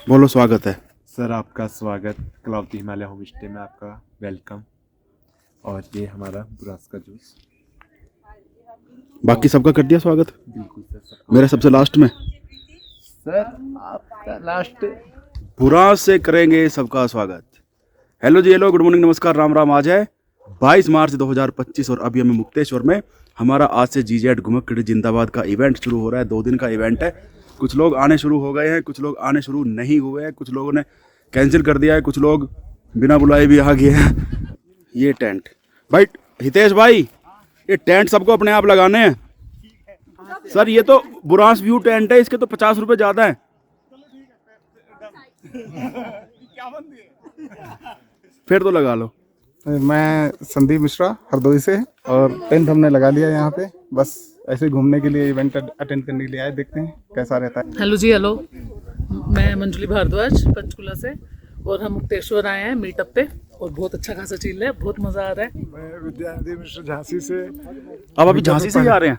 बोलो, स्वागत है। सर आपका स्वागत क्लाउडी हिमालय होम स्टे में, आपका वेलकम। और ये हमारा बुरास का जूस। बाकी सबका कर दिया स्वागत? बिल्कुल सर। मेरा सबसे लास्ट में सर आपका लास्ट। बुरास से करेंगे सबका स्वागत। हेलो जी, हेलो, गुड मॉर्निंग, नमस्कार, राम राम। आज है 22 मार्च 2025 और अभी हमें मुक्तेश्वर में हमारा आज से जीजेड घुमक्कड़ जिंदाबाद का इवेंट शुरू हो रहा है। 2 दिन का इवेंट है। कुछ लोग आने शुरू हो गए हैं, कुछ लोग आने शुरू नहीं हुए हैं, कुछ लोगों ने कैंसिल कर दिया है, कुछ लोग बिना बुलाए भी आ गए हैं। ये टेंट भाई, हितेश भाई, ये टेंट सबको अपने आप लगाने हैं। सर ये तो बुरास व्यू टेंट है, इसके तो 50 रुपए ज्यादा है। फिर तो लगा लो। मैं संदीप मिश्रा हरदोई से, और टेंट हमने लगा लिया यहाँ पे। बस ऐसे घूमने के लिए, इवेंट अटेंड करने के लिए आए, देखते हैं कैसा रहता है। हेलो जी, हेलो, मैं मंजुली भारद्वाज पंचकुला से, और हम मुक्तेश्वर आए हैं मीटअप पे, और बहुत अच्छा खासा चील है, बहुत मजा आ रहा है। मैं विद्यानिधि मिश्र झांसी से। अब अभी झांसी से ही आ रहे हैं?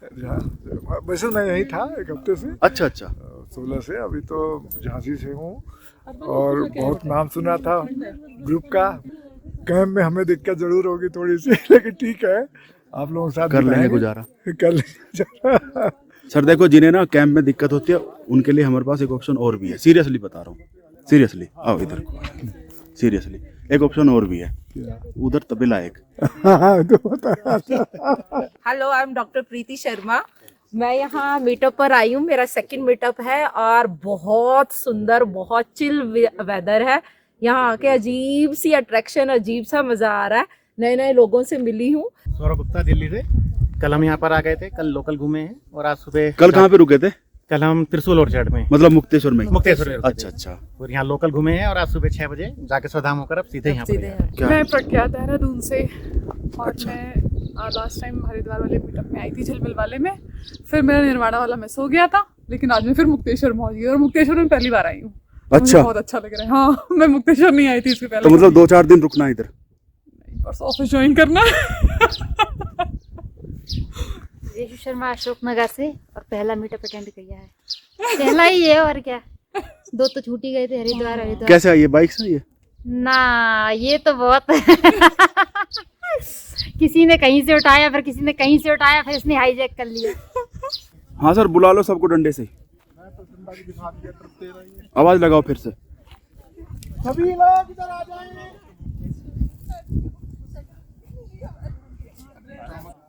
वैसे मैं यहीं था 1 हफ्ते से। अच्छा अच्छा। 16 से, अभी तो झांसी से हूँ। और बहुत नाम सुना था ग्रुप का। कैंप में हमें दिक्कत जरूर होगी थोड़ी सी, लेकिन ठीक है, आप लोगों के साथ कर लेंगे गुजारा। कर लेंगे गुजारा। सर देखो, जिन्हें ना कैंप में दिक्कत होती है उनके लिए हमारे पास एक ऑप्शन और भी है। सीरियसली बता रहा हूँ, सीरियसली आओ इधर। सीरियसली एक ऑप्शन और भी है, उधर तबेला एक। हेलो, आई एम डॉक्टर प्रीति शर्मा। मैं यहाँ मीटअप पर आई हूँ, मेरा सेकंड मीटअप है, और बहुत सुंदर, बहुत चिल वेदर है। यहाँ आके अजीब सी अट्रैक्शन, अजीब सा मजा आ रहा है। नए नए लोगों से मिली हूँ। सौरभ गुप्ता दिल्ली से। कल हम यहाँ पर आ गए थे, कल लोकल घूमे हैं, और आज सुबह। कल कहाँ पे रुके थे? कल हम त्रिशूल ऑर्चर्ड में, मतलब मुक्तेश्वर में? मुक्तेश्वर में। अच्छा अच्छा। और यहाँ लोकल घूमे हैं, और आज सुबह 6 बजे जाके स्वधाम होकर अब सीधे यहाँ पर हैं। क्या? मैं प्रज्ञा देहरादून से, और अच्छा। मैं लास्ट टाइम हरिद्वार वाले मीटअप में आई थी, झलमिल वाले में। फिर मेरा निर्वाणा वाला मिस हो गया था, लेकिन आज मैं फिर मुक्तेश्वर में पहुंच गई, और मुक्तेश्वर में पहली बार आई हूँ। अच्छा, बहुत अच्छा लग रहा है। हाँ, मैं मुक्तेश्वर नहीं आई थी इसके पहले। तो मतलब 2-4 दिन रुकना है इधर? परसों ऑफिस ज्वाइन करना रेशु शर्मा अशोक नगर से, और पहला मीटअप अटेंड किया है। पहला ही है, और क्या, 2 तो छूट ही गए थे, हरिद्वार। कैसे आई है? बाइक से आई है? ना, ये तो बहुत किसी ने कहीं से उठाया, फिर किसी ने कहीं से उठाया, फिर इसने हाईजैक कर लिया। हाँ सर, बुला लो सबको डंडे से। आवाज लगाओ फिर से। सभी लोग इधर आ जाएं।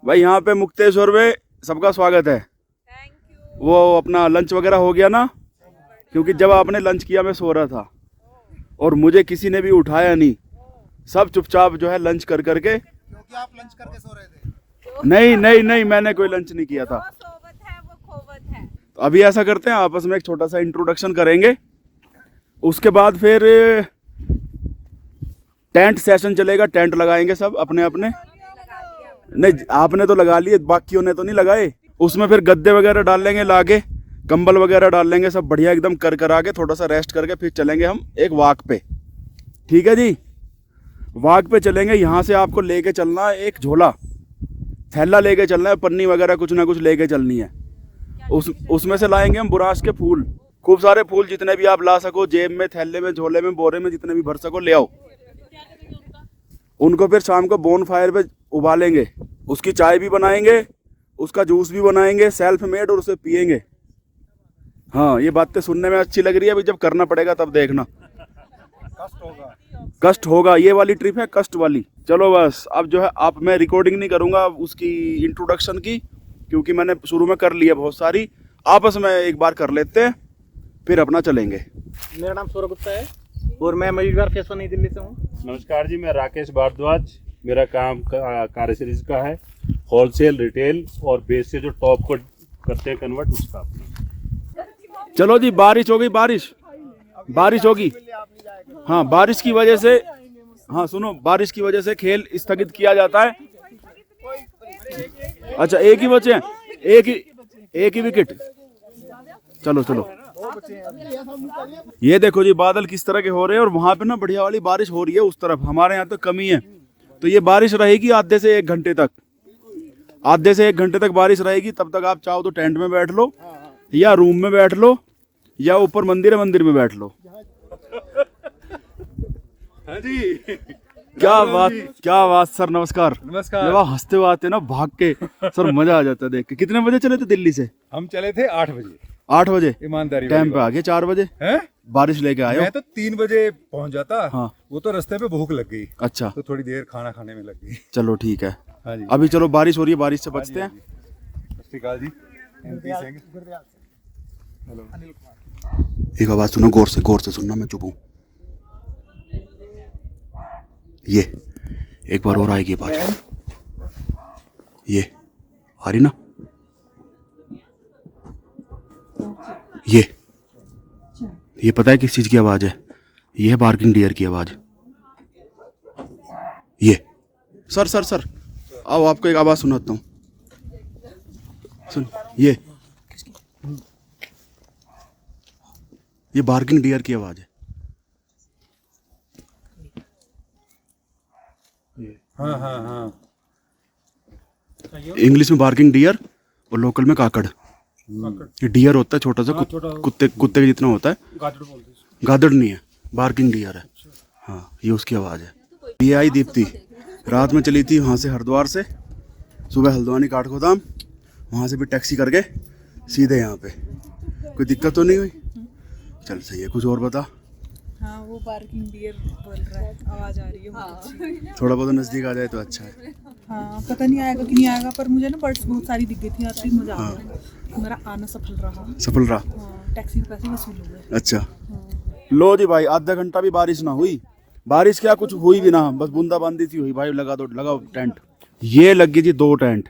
भाई यहाँ पे मुक्तेश्वर में सबका स्वागत है। वो अपना लंच वगैरह हो गया ना? क्योंकि जब आपने लंच किया मैं सो रहा था, और मुझे किसी ने भी उठाया नहीं। सब चुपचाप जो है लंच कर करके। क्योंकि आप लंच करके सो रहे थे। नहीं नहीं नहीं, मैंने कोई लंच नहीं किया था। तो अभी ऐसा करते हैं, आपस में एक छोटा सा इंट्रोडक्शन करेंगे, उसके बाद फिर टेंट सेशन चलेगा। टेंट लगाएंगे सब अपने अपने। नहीं, आपने तो लगा लिए, बाकियों ने तो नहीं लगाए। उसमें फिर गद्दे वगैरह डाल लेंगे, लागे कंबल वगैरह डाल लेंगे, सब बढ़िया एकदम कर आके थोड़ा सा रेस्ट करके फिर चलेंगे हम एक वॉक पे। ठीक है जी, वॉक पे चलेंगे। यहाँ से आपको लेके चलना है एक झोला, थैला लेके चलना है, पन्नी वगैरह कुछ ना कुछ लेके चलनी है। उसमें से लाएंगे हम बुरास के फूल, खूब सारे फूल, जितने भी आप ला सको, जेब में, थैले में, झोले में, बोरे में, जितने भी भर सको ले आओ। उनको फिर शाम को बोन फायर पे उबालेंगे, उसकी चाय भी बनाएंगे, उसका जूस भी बनाएंगे सेल्फ मेड, और उसे पियेंगे। हाँ, ये बातें सुनने में अच्छी लग रही है, अभी जब करना पड़ेगा तब देखना। कष्ट होगा। ये वाली ट्रिप है कष्ट वाली। चलो बस, अब जो है आप, मैं रिकॉर्डिंग नहीं करूंगा उसकी इंट्रोडक्शन की, क्योंकि मैंने शुरू में कर लिया बहुत सारी। आपस में एक बार कर लेते हैं, फिर अपना चलेंगे। मेरा नाम सौरभ गुप्ता है, और मैं मयूर फैशन नई दिल्ली से हूँ। नमस्कार जी, मैं राकेश भारद्वाज। मेरा काम कार्य सीरीज का है, होलसेल, रिटेल और बेस से जो टॉप को करते हैं कन्वर्ट, उसका। चलो जी, बारिश हो गई, बारिश होगी। हाँ, बारिश की वजह से, हाँ सुनो, बारिश की वजह से खेल स्थगित किया जाता है। अच्छा, एक ही बचे हैं, एक ही विकेट। चलो चलो, ये देखो जी बादल किस तरह के हो रहे हैं, और वहां पे ना बढ़िया वाली बारिश हो रही है उस तरफ। हमारे यहाँ तो कमी है। तो ये बारिश रहेगी आधे से 1 घंटे तक। आधे से 1 घंटे तक बारिश रहेगी। तब तक आप चाहो तो टेंट में बैठ लो, या रूम में बैठ लो, या ऊपर मंदिर है, मंदिर में बैठ लो। हाँ जी। क्या बात सर, नमस्कार। नमस्कार। जब आप हंसते हुए आते ना भाग के, सर मजा आ जाता है देख के। कितने बजे चले थे दिल्ली से? हम चले थे 8 बजे। 8 बजे ईमानदारी टाइम पे आ गए 4 बजे हैं? बारिश लेके आए हो? मैं तो 3 बजे पहुंच जाता। हाँ। वो तो रास्ते पे भूख लग गई, अच्छा तो थोड़ी देर खाना खाने में लग गई। चलो ठीक है। हाँ जी। अभी चलो बारिश हो रही है, बारिश से बचते हैं। सत श्री अकाल जी। MP सिंह। एक आवाज सुनो, गौर से सुनना, मैं चुप हूँ। ये एक बार और आएगी आवाज, ये आ रही ना, ये पता है किस चीज की आवाज है? ये है बार्किंग डियर की आवाज। ये सर आओ, आपको एक आवाज सुनाता हूँ, सुन। ये बार्किंग डियर की आवाज है। हाँ। इंग्लिश में बार्किंग डियर और लोकल में काकड़। ये डियर होता है छोटा सा, कुत्ते के जितना होता है। गादड़ नहीं है, बार्किंग डियर है। हाँ, ये उसकी आवाज है। ये आई दीप्ति, रात में चली थी वहाँ से हरिद्वार से, सुबह हल्द्वानी काठगोदाम, वहाँ से भी टैक्सी करके सीधे यहाँ पे। कोई दिक्कत तो नहीं हुई? चल सही है। कुछ और बता। हाँ, वो पार्किंग डियर बोल रहा है, आवाज आ रही है बहुत अच्छी। थोड़ा बहुत नजदीक आ जाए तो अच्छा है। हाँ, पता नहीं आएगा कि नहीं आएगा, पर मुझे ना बर्ड्स बहुत सारी दिख गई थी, आती मजा आ गया। मेरा आना सफल रहा। हाँ, टैक्सी के पैसे वसूल हो गए। अच्छा लो जी भाई, आधा घंटा भी बारिश ना हुई। बारिश क्या, कुछ हुई भी ना, बस बूंदाबांदी सी हुई। भाई लगाओ टेंट। ये लग गई जी 2 टेंट,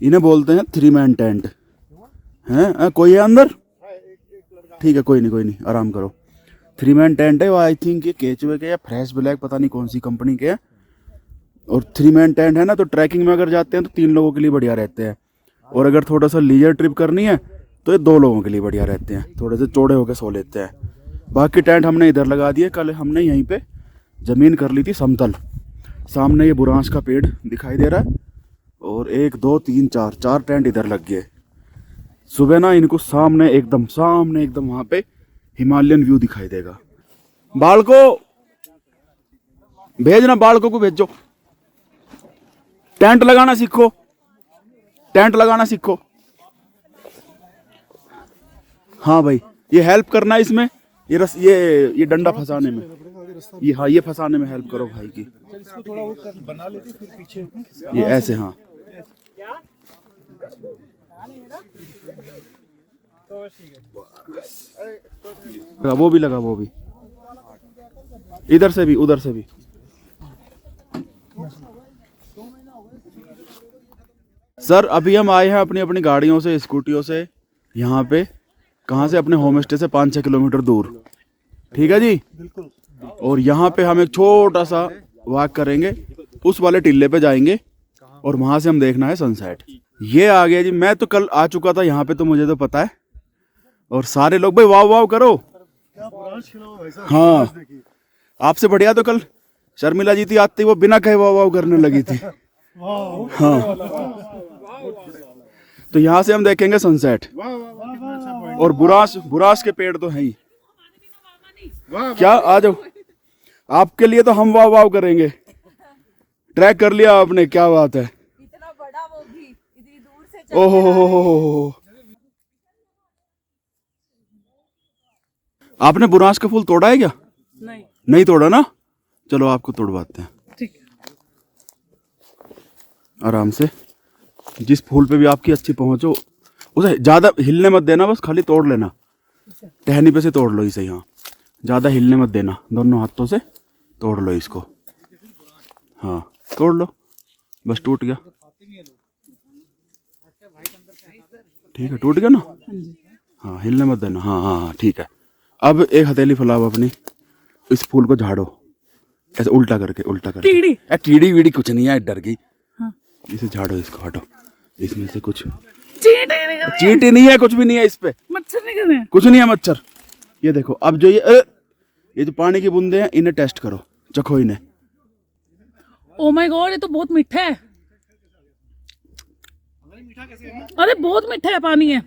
इन्हें बोलते हैं 3 मैन टेंट। हैं कोई है अंदर? ठीक है, कोई नहीं, आराम करो। 3 मैन टेंट है वो, आई थिंक ये केचवे के या फ्रेश ब्लैक, पता नहीं कौन सी कंपनी के है। और 3 मैन टेंट है ना, तो ट्रैकिंग में अगर जाते हैं तो 3 लोगों के लिए बढ़िया रहते हैं। और अगर थोड़ा सा लीजर ट्रिप करनी है तो ये 2 लोगों के लिए बढ़िया रहते हैं, थोड़े से चौड़े होकर सो लेते हैं। बाकी टेंट हमने इधर लगा दिए। कल हमने यहीं पे ज़मीन कर ली थी समतल। सामने ये बुरांश का पेड़ दिखाई दे रहा है, और 1 2 3 4 टेंट इधर लग गए। सुबह ना इनको सामने एकदम वहाँ पे हिमालयन व्यू दिखाई देगा। बालको भेजना, बालकों को भेजो। टेंट लगाना सीखो। हाँ भाई, ये हेल्प करना है इसमें, ये डंडा फंसाने में, ये फंसाने में हेल्प करो भाई की। ये ऐसे, हाँ। वो भी लगा, वो भी इधर से भी उधर से भी। सर अभी हम आए हैं अपनी गाड़ियों से, स्कूटियों से यहाँ पे। कहाँ से? अपने होम स्टे से 5-6 किलोमीटर दूर। ठीक है जी। और यहाँ पे हम एक छोटा सा वॉक करेंगे, उस वाले टिल्ले पे जाएंगे, और वहाँ से हम देखना है सनसेट। ये आ गया जी। मैं तो कल आ चुका था यहाँ पे, तो मुझे तो पता है। और सारे लोग भाई वाव वाव करो। हाँ, आपसे बढ़िया तो कल शर्मिला जी थी, आती वो बिना कहे वाव वाव करने लगी थी। हाँ, तो यहाँ से हम देखेंगे सनसेट। और बुराश के पेड़ तो हैं ही। क्या, आ जाओ। आपके लिए तो हम वाव वाव करेंगे। ट्रैक कर लिया आपने, क्या बात है। इतना बड़ा, वो भी इतनी दूर से। ओहो, आपने बुरांश का फूल तोड़ा है क्या? नहीं तोड़ा ना। चलो आपको तोड़वाते हैं। ठीक है। आराम से। जिस फूल पे भी आपकी अच्छी पहुंच हो, उसे ज्यादा हिलने मत देना, बस खाली तोड़ लेना। टहनी पे से तोड़ लो इसे। यहाँ ज्यादा हिलने मत देना, दोनों हाथों से तोड़ लो इसको। हाँ, तोड़ लो, बस टूट गया। ठीक है, टूट गया ना। हाँ, हिलने मत देना। हाँ, ठीक है। अब एक हथेली फैलाओ अपनी, इस फूल को झाड़ो ऐसे उल्टा करके। कीड़ी वीड़ी कुछ नहीं है, डर गई। हाँ। इसे झाड़ो, इसको हटो, इसमें से कुछ चींटी नहीं है, कुछ भी नहीं है इस पे। मच्छर नहीं करने, कुछ नहीं है मच्छर। ये देखो, अब जो ये जो पानी की बूंदे हैं, इन्हें टेस्ट करो, चखो इन्हें। ओ माय गॉड, ये तो बहुत मीठा है। अरे बहुत मीठा है पानी है,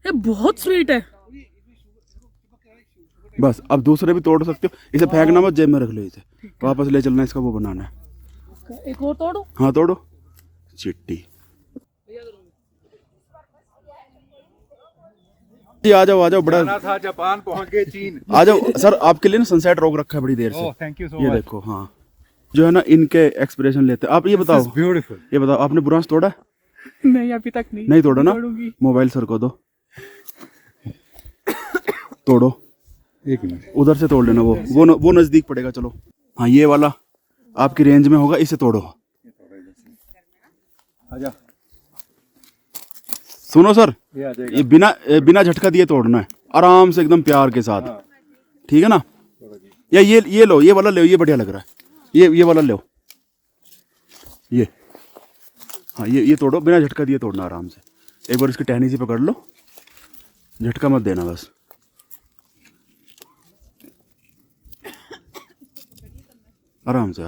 ये बहुत स्वीट है। बस अब दूसरे भी तोड़ सकते हो, इसे फेंकना मत, जेब में रख लो, इसे वापस ले चलना, इसका वो बनाना है। एक और तोड़ो। हाँ तोड़ो, चिट्टी। आ जाओ बड़ा था जापान, पहुंच गए चीन। आ जाओ सर, आपके लिए ना सनसेट रोक रखा है बड़ी देर से। थैंक यू सो ये मच। देखो, हाँ जो है ना इनके एक्सप्रेशन लेते हैं। आप ये बताओ, ब्यूटीफुल। ये बताओ आपने बुरांश तोड़ा? नहीं अभी तक नहीं। नहीं तोड़ा ना? तोड़ूंगी। मोबाइल सर को दो, तोड़ो। एक मिनट, उधर से तोड़ लेना, वो नजदीक पड़ेगा। चलो हाँ, ये वाला आपकी रेंज में होगा, इसे तोड़ो। आजा। सुनो सर, ये बिना झटका दिए तोड़ना है, आराम से एकदम प्यार के साथ, ठीक है ना? या ये लो, ये वाला लो, ये बढ़िया लग रहा है, ये वाला लो, ये हाँ, ये तोड़ो, बिना झटका दिए तोड़ना आराम से। एक बार इसकी टहनी से पकड़ लो, झटका मत देना बस। आराम से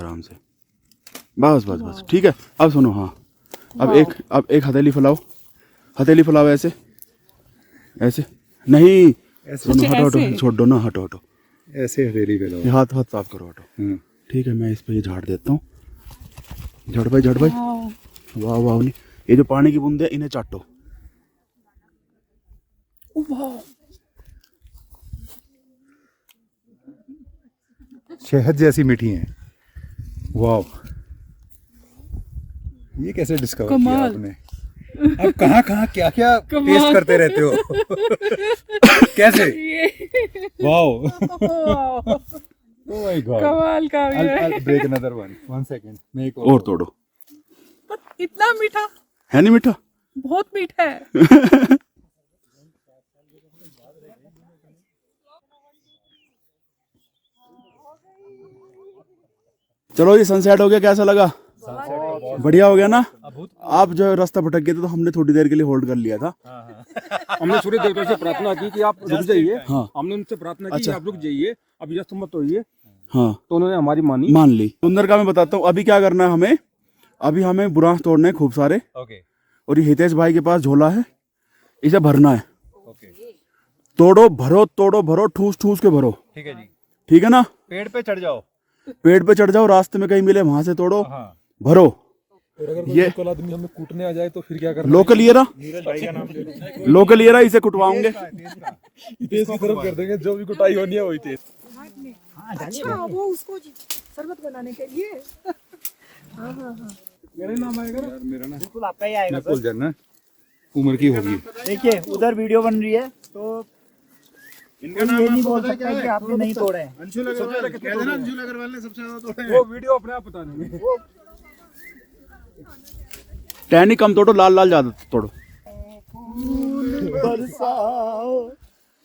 बस ठीक है। अब सुनो, हाँ अब एक हथेली फैलाओ, ऐसे नहीं, सुनो, हटो, छोड़ दो ना, हटो। ऐसे हथेली पे लो, हाथ साफ करो, हटो। ठीक है, मैं इस पे ये झाड़ देता हूँ। झड़ भाई, वाह नहीं, ये जो पानी की बूंदे इन्हें चाटो। शहद जैसी मीठी है। वाह, ये कैसे डिस्कवर किया कमाल। आपने? अब कहाँ क्या टेस्ट करते रहते हो? कैसे? वाओ, ओह माय गॉड, कमाल का भी है। I'll break another one second, मैं एक और तोड़ो। इतना मीठा है नहीं मीठा? बहुत मीठा है। चलो जी, सनसेट हो गया, कैसा लगा? बढ़िया हो गया ना? आप जो रास्ता भटक गए थे तो हमने थोड़ी देर के लिए होल्ड कर लिया था। हमने सूर्य देवता से प्रार्थना की कि आप रुक जाइए। हाँ। हमने उनसे प्रार्थना की अच्छा। कि आप रुक जाइए, अभी जस्ट मत होइए। हाँ, तो उन्होंने हमारी मान ली। सुंदर का मैं बताता हूँ अभी क्या करना है हमें। अभी हमें बुरांश तोड़ने हैं खूब सारे। और ये हितेश भाई के पास झोला है, इसे भरना है। तोड़ो भरो, ठूस के भरो। ठीक है जी, ठीक है ना? पेड़ पे चढ़ जाओ, रास्ते में कहीं मिले वहां से तोड़ो, भरो। ये आदमी हमें कूटने आ जाए तो फिर क्या करना? लोकल ये रहा, इसे कुटवाऊंगे। तेज की तरफ कर देंगे, जो भी कुटाई होनी है वही तेज। अच्छा, वो उसको शरबत बनाने के लिए। मेरा नाम आएगा ना? मेरा ना बिल्कुल आपका ही आएगा नकुल जन, उम्र की होगी। देखिए उधर वीडियो बन रही है तो इनका ये नहीं बोल सकता कि आपने नहीं तोड़े हैं। अंशुल अग्रवाल ने सबसे ज्यादा तोड़े। वो वीडियो अपने आप बता देंगे। टहनी कम तोड़ो, लाल ज्यादा तोड़ो।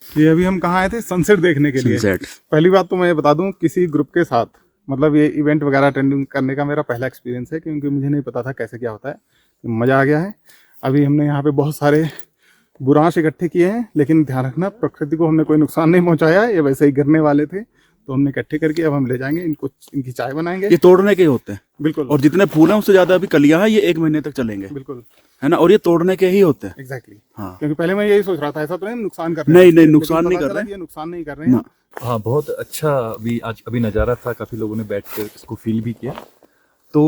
ये अभी हम कहाँ आए थे? सनसेट देखने के लिए। सनसेट। पहली बात तो मैं ये बता दूं, किसी ग्रुप के साथ मतलब ये इवेंट वगैरह अटेंड करने का मेरा पहला एक्सपीरियंस है, क्योंकि मुझे नहीं पता था कैसे क्या होता है। मज़ा आ गया है। अभी हमने यहाँ पे बहुत सारे बुरांश इकट्ठे किए हैं, लेकिन ध्यान रखना प्रकृति को हमने कोई नुकसान नहीं पहुँचाया। ये वैसे ही गिरने वाले थे तो हमने इकट्ठे करके अब हम ले जाएंगे इनको, इनकी चाय बनाएंगे। ये तोड़ने के ही होते हैं बिल्कुल। और जितने फूल हैं उससे ज्यादा अभी कलियां हैं, ये 1 महीने तक चलेंगे। बिल्कुल, है ना? और ये तोड़ने के ही होते हैं। एग्जैक्टली। हाँ, क्योंकि पहले मैं यही सोच रहा था, ऐसा तो नहीं नुकसान कर रहे हैं। नहीं नुकसान नहीं कर रहे, ये नुकसान नहीं कर रहे हैं। हाँ, बहुत अच्छा अभी नज़ारा था। काफ़ी लोगों ने बैठ कर इसको फील भी किया। तो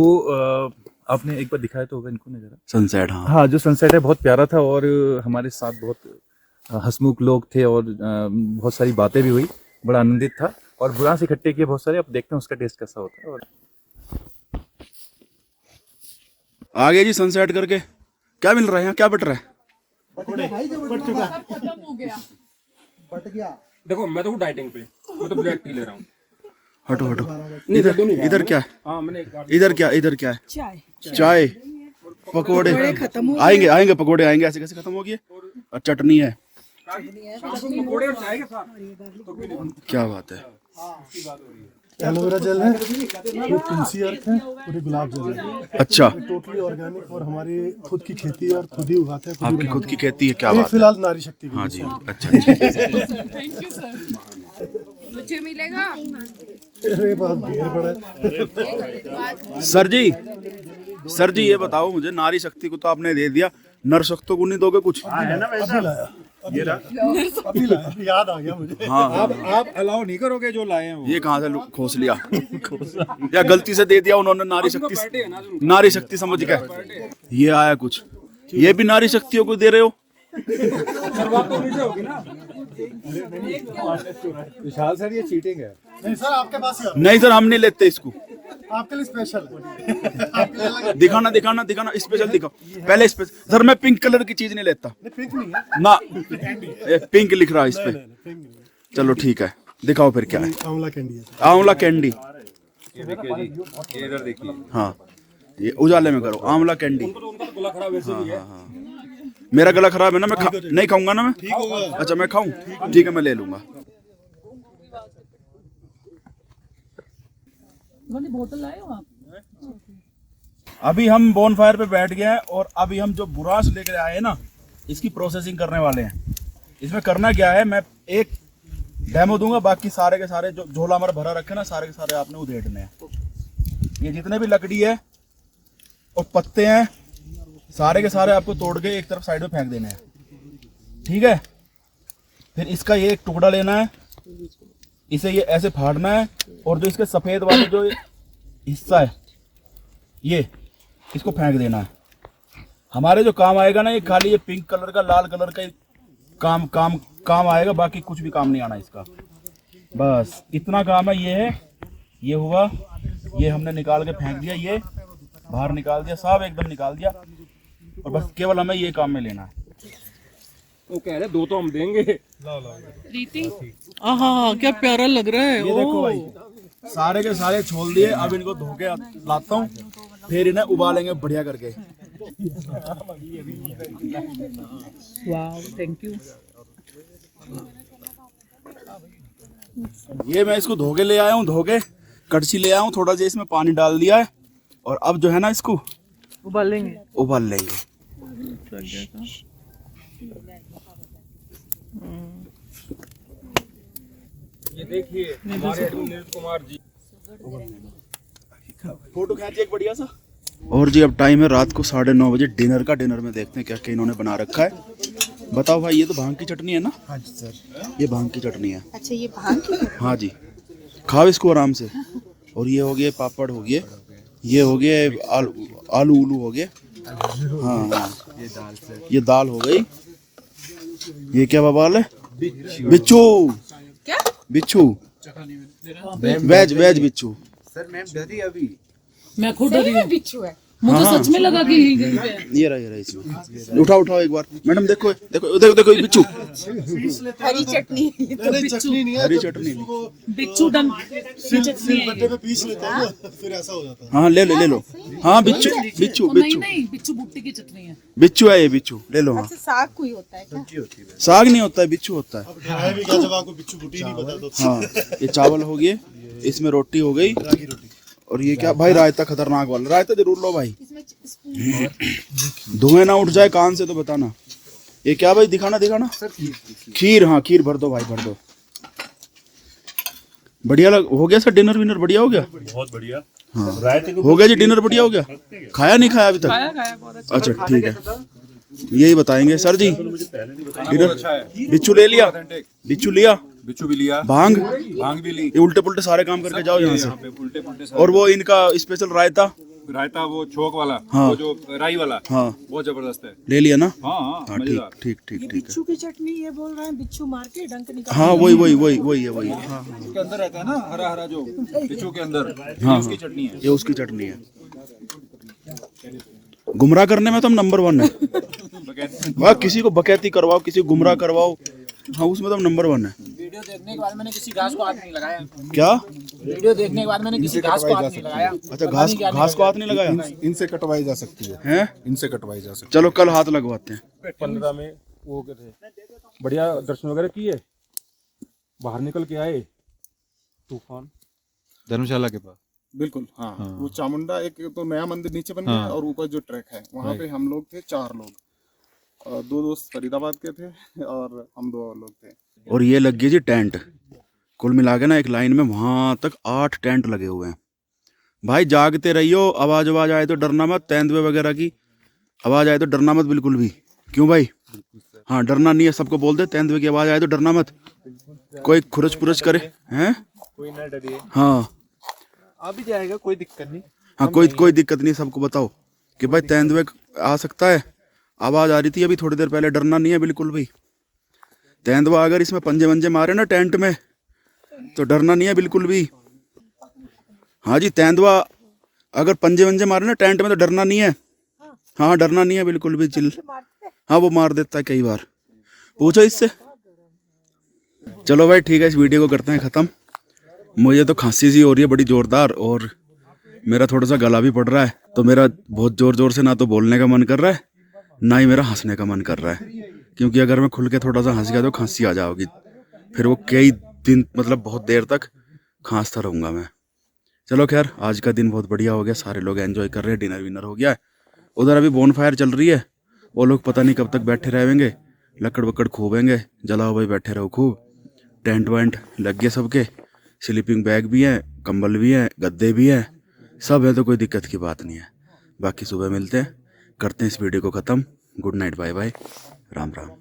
आपने एक बार दिखाया तो होगा इनको नज़ारा, सनसेट। हाँ, जो सनसेट है बहुत प्यारा था और हमारे साथ बहुत हंसमुख लोग थे और बहुत सारी बातें भी हुई, बड़ा आनंदित था। और बुरांश इकट्ठे किए बहुत सारे, अब देखते हैं उसका टेस्ट कैसा होता है। और आगे जी सनसेट करके क्या मिल रहा है यहाँ, क्या बट रहा है? देखो मैं तो डाइटिंग पे, मैं तो ब्लैक टी ले रहा हूँ। हटो। इधर क्या है? हाँ, मैंने इधर क्या है? चाय पकोड़े आएंगे पकोड़े आएंगे। ऐसे कैसे खत्म हो गए? और चटनी है। पकोड़े और चाय के साथ क्या बात है? एलोवेरा जेल है, ये तुलसी अर्क है और ये गुलाब जल है। अच्छा, टोटली ऑर्गेनिक और हमारी खुद की खेती है और खुद ही उगाते हैं। आपकी खुद की खेती है? क्या बात है। फिलहाल नारी शक्ति की। हाँ जी, अच्छा। Thank you sir. मुझे मिलेगा। अरे बहुत भीड़ पड़ा। सर जी ये बताओ मुझे, नारी शक्ति को तो आपने दे दिया, नर शक्ति को नहीं दोगे कुछ? अभी लाया। ये रहा। अभी लाया, याद आ गया मुझे। हाँ हाँ आप अलाउ नहीं करोगे जो लाए हैं वो? ये कहाँ से खोस लिया या गलती से दे दिया उन्होंने, नारी शक्ति समझ के। ये आया कुछ, ये भी नारी शक्तियों को दे रहे हो। विशाल सर ये चीटिंग है। नहीं सर, आपके पास ही नहीं सर, हम नहीं लेते इसको, आपके लिए स्पेशल है। दिखाना दिखाना दिखाना, स्पेशल दिखाओ पहले। स्पेशल सर, मैं पिंक कलर की चीज नहीं लेता पिंक नहीं है ना, पिंक लिख रहा है इस पे। चलो ठीक है, दिखाओ फिर क्या है। आंवला कैंडी है। आंवला कैंडी, ये देखिए जी, ये इधर देखिए। हाँ ये उजाले में करो, आंवला कैंडी। हाँ। मेरा गला खराब है ना, मैं नहीं खाऊंगा ना मैं। अच्छा मैं खाऊं, ठीक है मैं ले लूंगा। बोतल लाए हो आप? अभी हम बोनफायर पे बैठ गए हैं और अभी हम जो बुरांश लेकर आए हैं ना, इसकी प्रोसेसिंग करने वाले हैं। इसमें करना क्या है, मैं एक डेमो दूंगा, बाकी सारे के सारे जो झोला हमारा भरा रखे ना, सारे के सारे आपने उधेड़ने हैं। ये जितने भी लकड़ी है और पत्ते हैं, सारे के सारे आपको तोड़ के एक तरफ साइड में फेंक देने हैं, ठीक है। फिर इसका ये एक टुकड़ा लेना है, इसे ये ऐसे फाड़ना है, और जो इसके सफेद वाले जो हिस्सा है ये, इसको फेंक देना है। हमारे जो काम आएगा ना, ये खाली ये पिंक कलर का, लाल कलर का काम आएगा, बाकी कुछ भी काम नहीं आना इसका। बस इतना काम है। ये है, ये हुआ, ये हमने निकाल के फेंक दिया, ये बाहर निकाल दिया, सब एकदम निकाल दिया, और बस केवल हमें ये काम में लेना है। वो कह रहे 2 तो हम देंगे। प्रीति, हाँ क्या प्यारा लग रहा है। ये देखो भाई, सारे के सारे छोल दिए। अब इनको धो के लाता हूँ, फिर इन्हें उबालेंगे बढ़िया करके। वाह, थैंक यू। ये मैं इसको धो के ले आया हूँ, धो के कड़छी ले आया हूँ, थोड़ा सा इसमें पानी डाल दिया है, और अब जो है ना इसको उबाल लेंगे। ये देखिए हमारे नीरज कुमार जी, फोटो खींचिए एक बढ़िया सा। और जी अब टाइम है रात को 9:30 बजे डिनर का। डिनर में देखते हैं क्या क्या इन्होंने बना रखा है। बताओ भाई, ये तो भांग की चटनी है ना? हाँ जी सर। ये भांग की चटनी है। अच्छा, ये भांग की? हाँ जी, खाओ इसको आराम से। और ये हो गए पापड़, हो गए ये, हो गए आलू उलू हो गए। हाँ हाँ, ये दाल हो गई। ये क्या बवाल है? बिच्छू। क्या? बिच्छू, वेज बिच्छू। सर मैम डरी अभी। मैं खुद डरी हूँ। बिच्छू है। मुझे सच में लगा कि यही गई है। ये रहा इसमें। उठाओ एक बार मैडम, देखो देखो देखो देखो बिच्छू। हरी चटनी। चटनी नहीं है, हरी चटनी, बिच्छू डंग सिलबट्टे पे पीस लेते हैं ना, फिर ऐसा हो जाता है। हाँ ले लो। हाँ बिच्छू बिच्छू बिच्छू नहीं, बिच्छू भुट्टी की चटनी है। बिच्छू है ये, बिच्छू ले लो। हाँ, साग कोई होता है क्या? साग नहीं होता है, बिच्छू होता है। अब खाया भी क्या जब आपको बिच्छू बुटी नहीं पता तो। हाँ, ये चावल हो गए, इसमें रोटी हो गई, और ये क्या भाई, रायता खतरनाक वाला। रायता जरूर लो भाई, धुएं ना उठ जाए कान से तो बताना। ये क्या भाई, दिखाना खीर। हाँ खीर भर दो भाई, भर दो। बढ़िया हो गया सर, डिनर विनर बढ़िया हो गया। बहुत बढ़िया। हाँ हो गया जी, डिनर बढ़िया हो गया। खाया नहीं खाया अभी तक? खाया बहुत अच्छा। अच्छा ठीक है, यही बताएंगे सर जी। डिनर बिच्छू ले लिया, बिच्छू लिया, बिच्छू भी लिया, भांग भी ली। ये उल्टे पुल्टे सारे काम करके जाओ यहाँ से। उल्टे पुल्टे और वो इनका स्पेशल रायता, वो छोक वाला, हाँ, वो जो राई वाला, हाँ बहुत जबरदस्त है। ले लिया ना? हाँ ठीक ठीक है। बिच्छू की चटनी ये बोल रहे हैं, बिच्छू मार के डंक निकाल। हाँ वही है। हाँ उसके अंदर रहता है ना हरा जो बिच्छू के अंदर, हाँ उसकी चटनी है। ये उसकी चटनी है। गुमराह करने में तो हम नंबर 1 है। वाह, किसी को बकैती करवाओ, किसी को गुमराह करवाओ, हाँ उसमें तो हम नंबर 1 है। वीडियो देखने के बाद मैंने किसी घास को हाथ नहीं लगाया। क्या? वीडियो देखने के बाद मैंने किसी घास को हाथ नहीं लगाया। अच्छा, घास को हाथ नहीं लगाया? इनसे कटवाई जा सकती है। इनसे कटवाई जा सकती है। चलो कल हाथ लगवाते हैं। 15 में वो बढ़िया दर्शन वगैरह किए, बाहर निकल के आए, तूफान धर्मशाला के पास। बिल्कुल हाँ। वो चामुंडा एक तो नया मंदिर नीचे बन गया, और ऊपर जो ट्रैक है वहाँ पे हम लोग थे 4 लोग, 2 दोस्त फरीदाबाद के थे और हम 2 और लोग थे। और ये लग गई जी टेंट, कुल मिला के ना एक लाइन में वहां तक 8 टेंट लगे हुए हैं। भाई जागते रहियो, आवाज आए तो डरना मत। तेंदुए वगैरह की आवाज आए तो डरना मत बिल्कुल भी। क्यों भाई? हाँ डरना नहीं है, सबको बोल दे तेंदुए की आवाज आए तो डरना मत, कोई खुरच पुरच करे हैं। कोई ना डरिए, हाँ आ भी जाएगा, कोई दिक्कत नहीं। हाँ कोई दिक्कत नहीं, सबको बताओ कि भाई तेंदुए आ सकता है, आवाज आ रही थी अभी थोड़ी देर पहले, डरना नहीं है बिल्कुल भी। तेंदुआ अगर इसमें पंजे वंजे मारे ना टेंट में तो डरना नहीं है बिल्कुल भी। हाँ जी, तेंदुआ अगर पंजे वंजे मारे ना टेंट में तो डरना नहीं है। हाँ डरना नहीं है बिल्कुल भी, चिल। हाँ वो मार देता है कई बार, पूछो इससे। चलो भाई ठीक है, इस वीडियो को करते हैं ख़त्म। मुझे तो खांसी सी हो रही है बड़ी ज़ोरदार, और मेरा थोड़ा सा गला भी पड़ रहा है, तो मेरा बहुत ज़ोर ज़ोर से ना तो बोलने का मन कर रहा है, ना ही मेरा हंसने का मन कर रहा है, क्योंकि अगर मैं खुल के थोड़ा सा हंस गया तो खांसी आ जाओगी, फिर वो कई दिन मतलब बहुत देर तक खांसता रहूँगा मैं। चलो खैर, आज का दिन बहुत बढ़िया हो गया, सारे लोग एंजॉय कर रहे हैं, डिनर विनर हो गया है। उधर अभी बोन फायर चल रही है, वो लोग पता नहीं कब तक बैठे रहेंगे, लकड़ वकड़ खूबेंगे, जलाओ भाई बैठे रहो खूब। टेंट वेंट लग गए सबके, स्लीपिंग बैग भी हैं, कंबल भी हैं, गद्दे भी हैं, सब है, तो कोई दिक्कत की बात नहीं है। बाकी सुबह मिलते हैं, करते हैं इस वीडियो को ख़त्म। Good night, bye bye, Ram Ram.